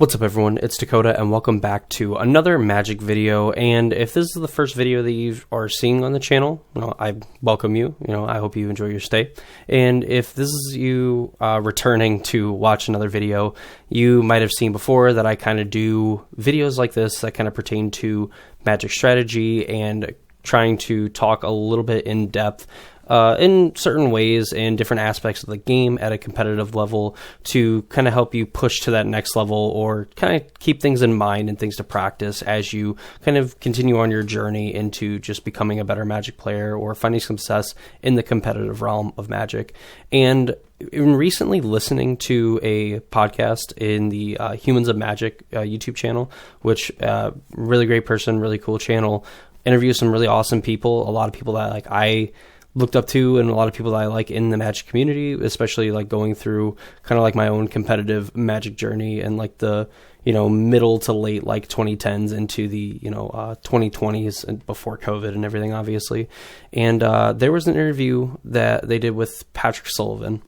What's up everyone, it's Dakota and welcome back to another Magic video. And if this is the first video that you are seeing on the channel, I welcome you. I hope you enjoy your stay. And if this is you returning to watch another video, you might have seen before that I kind of do videos like this that kind of pertain to Magic strategy and trying to talk a little bit in depth in certain ways and different aspects of the game at a competitive level to kind of help you push to that next level or kind of keep things in mind and things to practice as you kind of continue on your journey into just becoming a better Magic player or finding success in the competitive realm of Magic. And in recently listening to a podcast in the Humans of Magic YouTube channel, which really great person, really cool channel, interviews some really awesome people, a lot of people that I looked up to and a lot of people that I like in the Magic community, especially like going through kind of like my own competitive Magic journey and like the, middle to late like 2010s into the, 2020s and before COVID and everything, obviously. And there was an interview that they did with Patrick Sullivan.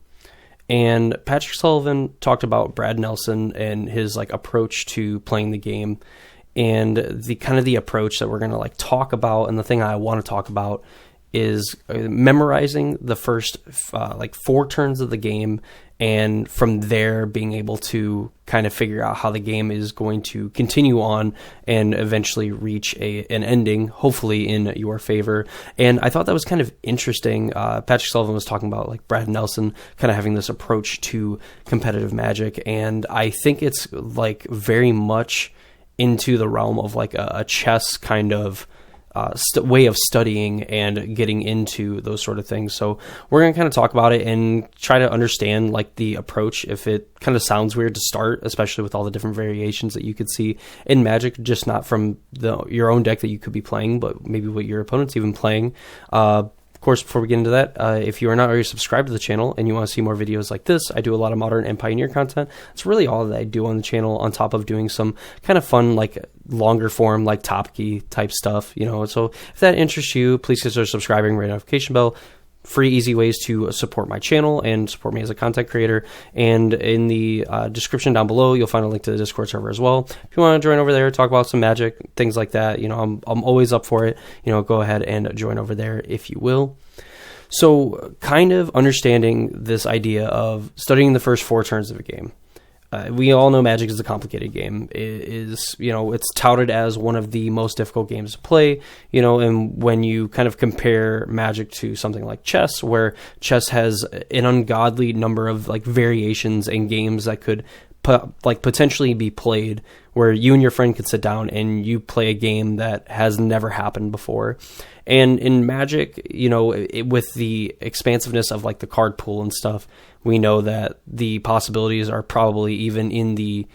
And Patrick Sullivan talked about Brad Nelson and his like approach to playing the game and the kind of the approach that we're going to like talk about. And the thing I want to talk about is memorizing the first like 4 turns of the game, and from there being able to kind of figure out how the game is going to continue on and eventually reach an ending, hopefully in your favor. And I thought that was kind of interesting. Patrick Sullivan was talking about like Brad Nelson kind of having this approach to competitive Magic, and I think it's like very much into the realm of like a chess kind of way of studying and getting into those sort of things. So we're going to kind of talk about it and try to understand like the approach. If it kind of sounds weird to start, especially with all the different variations that you could see in Magic, just not from your own deck that you could be playing, but maybe what your opponent's even playing. Of course, before we get into that, if you are not already subscribed to the channel and you want to see more videos like this, I do a lot of Modern and Pioneer content. It's really all that I do on the channel, on top of doing some kind of fun, like longer form, like top-key type stuff. So if that interests you, please consider subscribing, ring the notification bell. Free, easy ways to support my channel and support me as a content creator. And in the description down below, you'll find a link to the Discord server as well. If you want to join over there, talk about some Magic, things like that, I'm always up for it. Go ahead and join over there if you will. So kind of understanding this idea of studying the first 4 turns of a game. We all know Magic is a complicated game. It's touted as one of the most difficult games to play, and when you kind of compare Magic to something like chess, where chess has an ungodly number of like variations and games that could potentially be played, where you and your friend could sit down and you play a game that has never happened before. And in Magic, with the expansiveness of like the card pool and stuff, we know that the possibilities are probably even in the,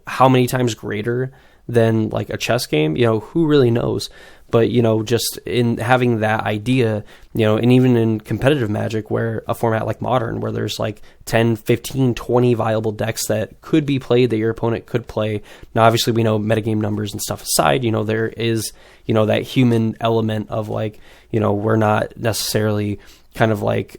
how many times greater than like a chess game, who really knows? But, just in having that idea, and even in competitive Magic, where a format like Modern, where there's like 10, 15, 20 viable decks that could be played, that your opponent could play. Now, obviously, we know metagame numbers and stuff aside, there is, that human element of like, we're not necessarily kind of like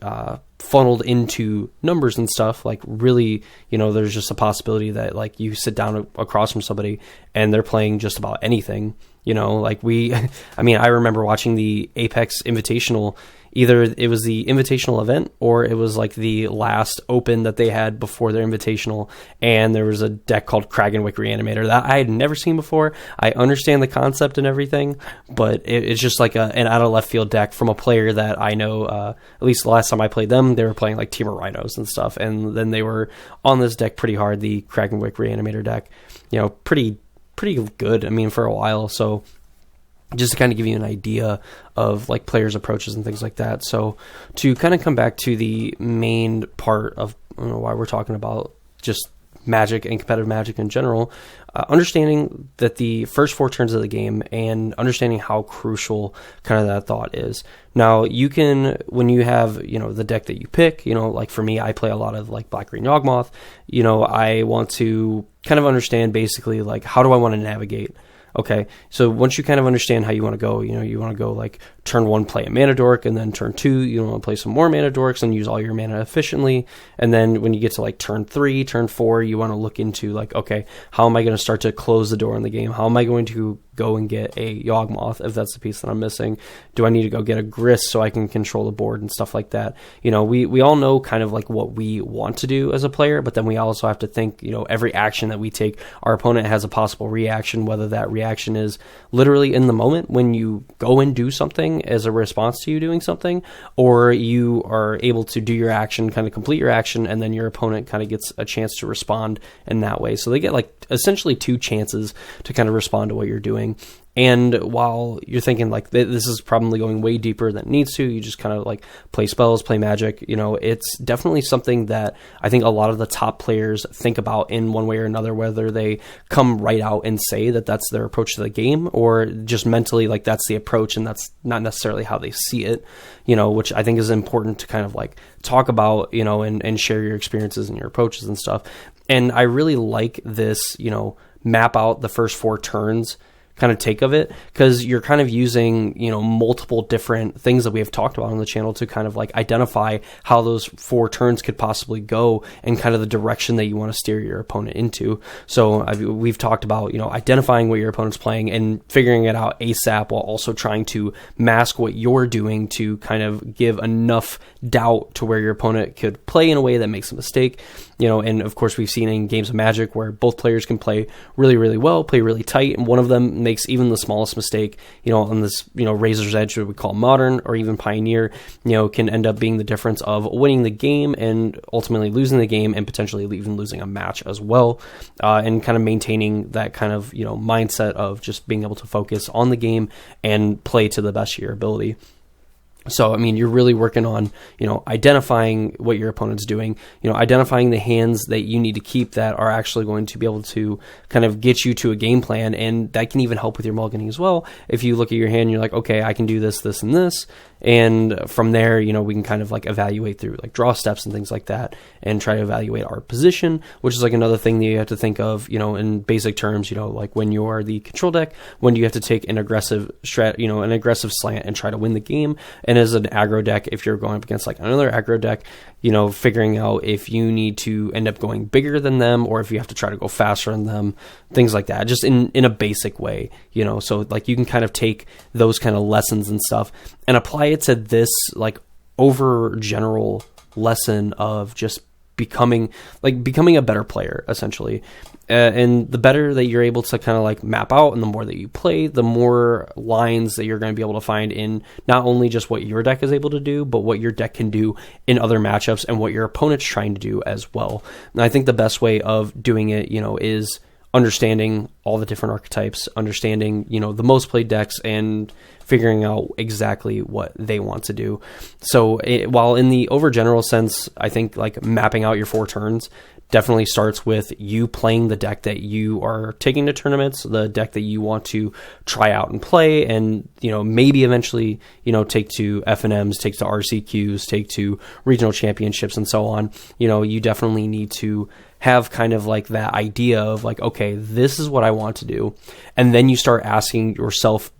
funneled into numbers and stuff. Like really, there's just a possibility that like you sit down across from somebody and they're playing just about anything. I remember watching the Apex Invitational. Either it was the Invitational event or it was like the last open that they had before their Invitational, and there was a deck called Kragenwick Reanimator that I had never seen before. I understand the concept and everything, but it's just like an out of left field deck from a player that I know. At least the last time I played them, they were playing like Team of Rhinos and stuff, and then they were on this deck pretty hard, the Kragenwick Reanimator deck. Pretty good, for a while. So just to kind of give you an idea of like players' approaches and things like that. So to kind of come back to the main part of why we're talking about just Magic and competitive Magic in general, understanding that the first 4 turns of the game and understanding how crucial kind of that thought is. Now, you can, when you have, the deck that you pick, like for me, I play a lot of like Black-Green Yawgmoth, I want to kind of understand basically like how do I want to navigate okay, so once you kind of understand how you want to go, you want to go like turn 1 play a mana dork, and then turn 2 you want to play some more mana dorks and use all your mana efficiently, and then when you get to like turn 3, turn 4, you want to look into like, okay, how am I going to start to close the door in the game? How am I going to go and get a Yawgmoth if that's the piece that I'm missing? Do I need to go get a Grist so I can control the board and stuff like that? We all know kind of like what we want to do as a player, but then we also have to think, every action that we take, our opponent has a possible reaction, whether that reaction is literally in the moment when you go and do something as a response to you doing something, or you are able to do your action, kind of complete your action, and then your opponent kind of gets a chance to respond in that way. So they get like essentially 2 chances to kind of respond to what you're doing. And while you're thinking like this is probably going way deeper than it needs to, you just kind of like play spells, play magic, it's definitely something that I think a lot of the top players think about in one way or another, whether they come right out and say that that's their approach to the game, or just mentally like that's the approach and that's not necessarily how they see it, which I think is important to kind of like talk about, and share your experiences and your approaches and stuff. And I really like this, map out the first 4 turns kind of take of it, because you're kind of using, multiple different things that we have talked about on the channel to kind of like identify how those 4 turns could possibly go and kind of the direction that you want to steer your opponent into. So we've talked about, identifying what your opponent's playing and figuring it out ASAP, while also trying to mask what you're doing to kind of give enough doubt to where your opponent could play in a way that makes a mistake. And of course we've seen in games of Magic where both players can play really, really well, play really tight, and one of them makes even the smallest mistake, on this, razor's edge, what we call Modern or even Pioneer, can end up being the difference of winning the game and ultimately losing the game, and potentially even losing a match as well, and kind of maintaining that kind of, mindset of just being able to focus on the game and play to the best of your ability. So, you're really working on, identifying what your opponent's doing, identifying the hands that you need to keep that are actually going to be able to kind of get you to a game plan. And that can even help with your mulliganing as well. If you look at your hand and you're like, okay, I can do this, this, and this. And from there, we can kind of like evaluate through like draw steps and things like that, and try to evaluate our position, which is like another thing that you have to think of, in basic terms, like when you are the control deck, when do you have to take an aggressive an aggressive slant and try to win the game? And as an aggro deck, if you're going up against like another aggro deck, figuring out if you need to end up going bigger than them, or if you have to try to go faster than them, things like that, just in a basic way, so like you can kind of take those kind of lessons and stuff and apply it to this like over general lesson of just becoming a better player, essentially. And the better that you're able to kind of like map out, and the more that you play, the more lines that you're going to be able to find in not only just what your deck is able to do, but what your deck can do in other matchups and what your opponent's trying to do as well. And I think the best way of doing it, is understanding all the different archetypes, understanding, the most played decks, and figuring out exactly what they want to do. So while in the overgeneral sense, I think like mapping out your 4 turns definitely starts with you playing the deck that you are taking to tournaments, the deck that you want to try out and play, and maybe eventually take to FNMs, take to RCQs, take to regional championships, and so on. You definitely need to have kind of like that idea of like, okay, this is what I want to do, and then you start asking yourself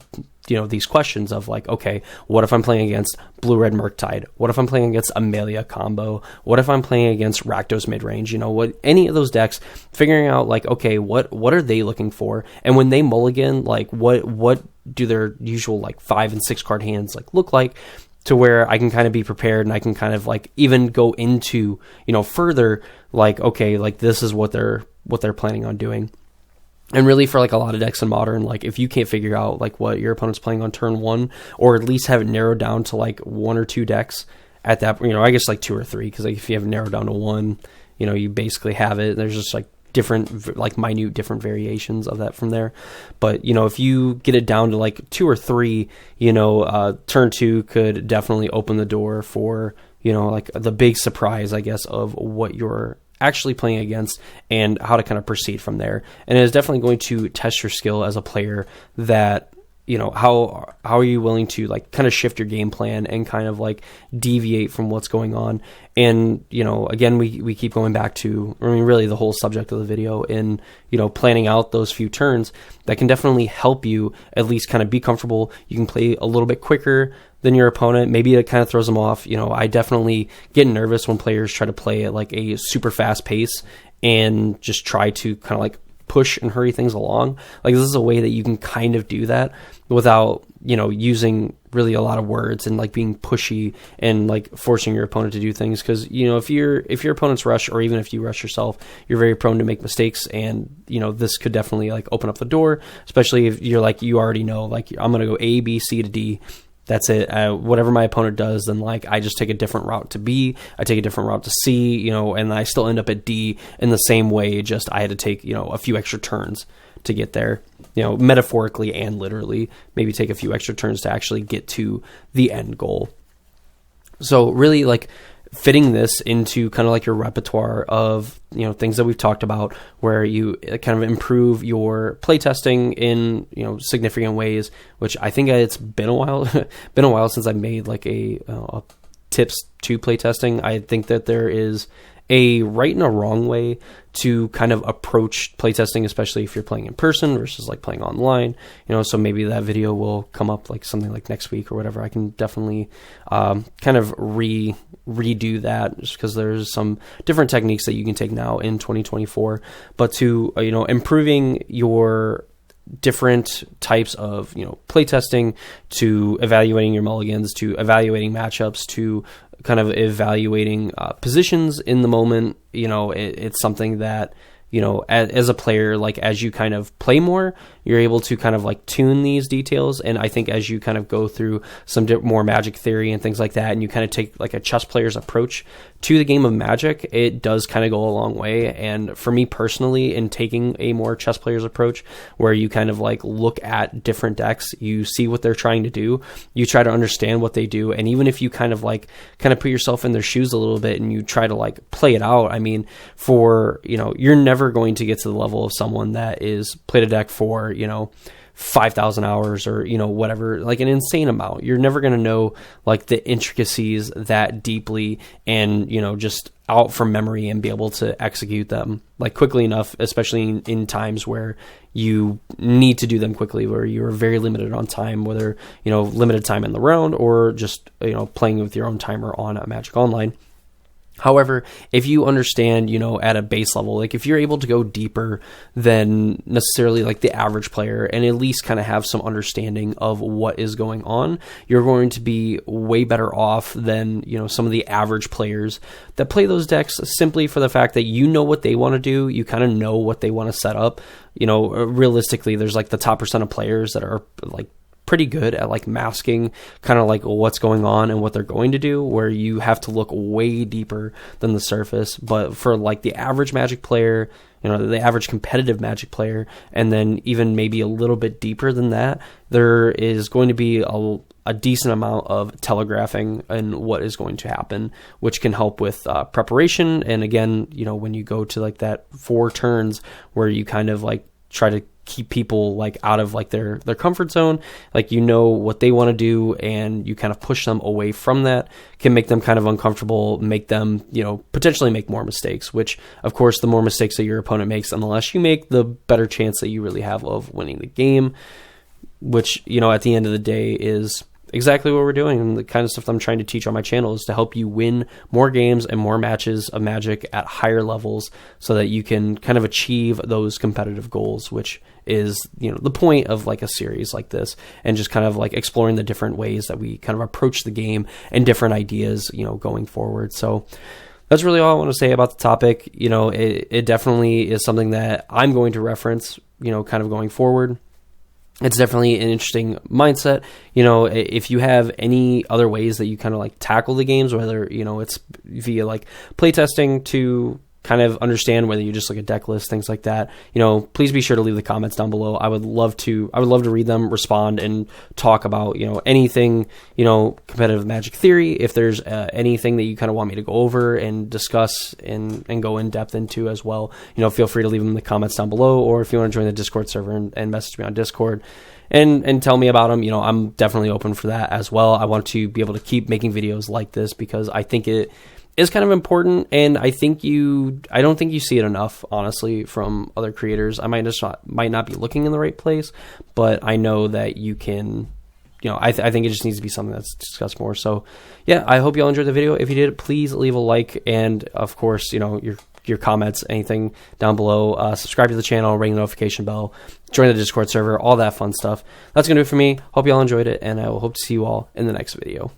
these questions of like, okay, what if I'm playing against Blue-Red Murktide? What if I'm playing against Amelia combo? What if I'm playing against Rakdos midrange? What any of those decks, figuring out like, okay, what are they looking for? And when they mulligan, like what do their usual like 5 and 6 card hands like look like, to where I can kind of be prepared, and I can kind of like even go into, further like, okay, like this is what they're planning on doing. And really for like a lot of decks in Modern, like if you can't figure out like what your opponent's playing on turn 1, or at least have it narrowed down to like 1 or 2 decks at that, I guess like 2 or 3, because like if you have it narrowed down to 1, you basically have it. There's just like different, like minute different variations of that from there. But if you get it down to like 2 or 3, turn 2 could definitely open the door for like the big surprise, I guess, of what you're actually playing against and how to kind of proceed from there. And it is definitely going to test your skill as a player that how are you willing to like kind of shift your game plan and kind of like deviate from what's going on? And, again, we keep going back to, really the whole subject of the video in, planning out those few turns that can definitely help you at least kind of be comfortable. You can play a little bit quicker than your opponent. Maybe it kind of throws them off. I definitely get nervous when players try to play at like a super fast pace and just try to kind of like push and hurry things along. Like, this is a way that you can kind of do that without, using really a lot of words and like being pushy and like forcing your opponent to do things. Cause if your opponent's rush, or even if you rush yourself, you're very prone to make mistakes. And, this could definitely like open up the door, especially if you're like, you already know, like, I'm going to go A, B, C to D. That's it. Whatever my opponent does, then like I just take a different route to B, I take a different route to C, and I still end up at D in the same way. Just I had to take, a few extra turns to get there, metaphorically and literally, maybe take a few extra turns to actually get to the end goal. So really like fitting this into kind of like your repertoire of, things that we've talked about, where you kind of improve your playtesting in, significant ways, which I think it's been a while since I made like a tips to playtesting. I think that there is a right and a wrong way to kind of approach playtesting, especially if you're playing in person versus like playing online. So maybe that video will come up like something like next week or whatever. I can definitely kind of redo that, just because there's some different techniques that you can take now in 2024. But to improving your different types of playtesting, to evaluating your mulligans, to evaluating matchups, to kind of evaluating positions in the moment. It's something that, as a player, like as you kind of play more, you're able to kind of like tune these details. And I think as you kind of go through some more Magic theory and things like that, and you kind of take like a chess player's approach to the game of Magic, it does kind of go a long way. And for me personally, in taking a more chess player's approach, where you kind of like look at different decks, you see what they're trying to do, you try to understand what they do. And even if you kind of put yourself in their shoes a little bit and you try to like play it out, I mean, you're never going to get to the level of someone that is played a deck for, 5,000 hours or, whatever, like an insane amount. You're never going to know like the intricacies that deeply and, just out from memory and be able to execute them like quickly enough, especially in times where you need to do them quickly, where you're very limited on time, whether, limited time in the round or just, playing with your own timer on a Magic Online. However, if you understand, at a base level, like if you're able to go deeper than necessarily like the average player and at least kind of have some understanding of what is going on, you're going to be way better off than, some of the average players that play those decks simply for the fact that what they want to do. You kind of know what they want to set up. Realistically, there's like the top % of players that are like pretty good at like masking kind of like what's going on and what they're going to do, where you have to look way deeper than the surface. But for like the average Magic player, the average competitive Magic player, and then even maybe a little bit deeper than that, there is going to be a decent amount of telegraphing and what is going to happen, which can help with preparation. And again, when you go to like that 4 turns where you kind of like try to keep people like out of like their comfort zone, like what they want to do, and you kind of push them away from that, can make them kind of uncomfortable, make them potentially make more mistakes, which of course the more mistakes that your opponent makes and the less you make, the better chance that you really have of winning the game, which at the end of the day is exactly what we're doing. And the kind of stuff that I'm trying to teach on my channel is to help you win more games and more matches of Magic at higher levels, so that you can kind of achieve those competitive goals, which is, the point of like a series like this, and just kind of like exploring the different ways that we kind of approach the game and different ideas, going forward. So that's really all I want to say about the topic. It definitely is something that I'm going to reference, kind of going forward. It's definitely an interesting mindset. If you have any other ways that you kind of like tackle the games, whether, it's via like playtesting to kind of understand whether you just like a deck list, things like that, you know, please be sure to leave the comments down below. I would love to read them, respond, and talk about, you know, anything, you know, competitive Magic theory. If there's anything that you kind of want me to go over and discuss and go in depth into as well, you know, feel free to leave them in the comments down below, or if you want to join the Discord server and message me on Discord and tell me about them, you know, I'm definitely open for that as well. I want to be able to keep making videos like this because I think it is kind of important, and I don't think you see it enough, honestly, from other creators. I might not be looking in the right place, but I know that you can, you know, I think it just needs to be something that's discussed more. So yeah, I hope y'all enjoyed the video. If you did, please leave a like, and of course, you know, your comments, anything down below. Subscribe to the channel, ring the notification bell, join the Discord server, all that fun stuff. That's gonna do it for me. Hope y'all enjoyed it, and I will hope to see you all in the next video.